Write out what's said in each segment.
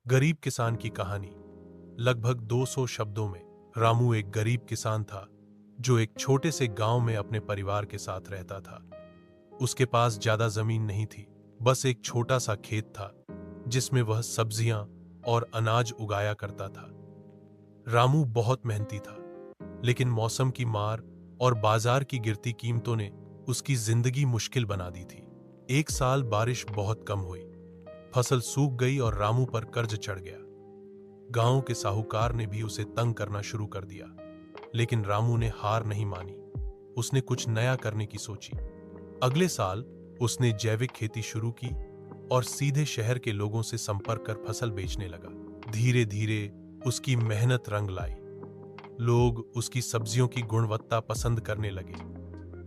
गरीब किसान की कहानी। लगभग 200 शब्दों में। रामू एक गरीब किसान था जो एक छोटे से गांव में अपने परिवार के साथ रहता था। उसके पास ज्यादा जमीन नहीं थी, बस एक छोटा सा खेत था जिसमें वह सब्जियां और अनाज उगाया करता था। रामू बहुत मेहनती था, लेकिन मौसम की मार और बाजार की गिरती कीमतों ने उसकी जिंदगी मुश्किल बना दी थी। एक साल बारिश बहुत कम हुई, फसल सूख गई और रामू पर कर्ज चढ़ गया। गांव के साहूकार ने भी उसे तंग करना शुरू कर दिया, लेकिन रामू ने हार नहीं मानी। उसने कुछ नया करने की सोची। अगले साल उसने जैविक खेती शुरू की और सीधे शहर के लोगों से संपर्क कर फसल बेचने लगा। धीरे धीरे उसकी मेहनत रंग लाई। लोग उसकी सब्जियों की गुणवत्ता पसंद करने लगे।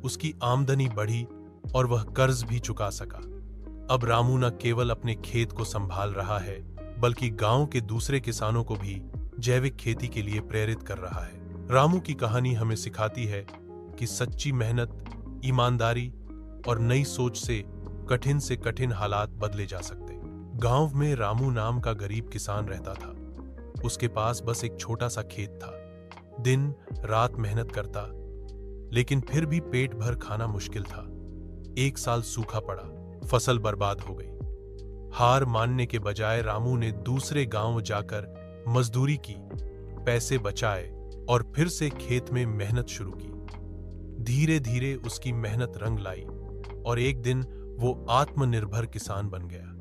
उसकी आमदनी बढ़ी और वह कर्ज भी चुका सका। अब रामू न केवल अपने खेत को संभाल रहा है, बल्कि गांव के दूसरे किसानों को भी जैविक खेती के लिए प्रेरित कर रहा है। रामू की कहानी हमें सिखाती है कि सच्ची मेहनत, ईमानदारी और नई सोच से कठिन हालात बदले जा सकते। गांव में रामू नाम का गरीब किसान रहता था। उसके पास बस एक छोटा सा खेत था। दिन रात मेहनत करता, लेकिन फिर भी पेट भर खाना मुश्किल था। एक साल सूखा पड़ा, फसल बर्बाद हो गई। हार मानने के बजाय रामू ने दूसरे गांव जाकर मजदूरी की, पैसे बचाए और फिर से खेत में मेहनत शुरू की। धीरे धीरे उसकी मेहनत रंग लाई और एक दिन वो आत्मनिर्भर किसान बन गया।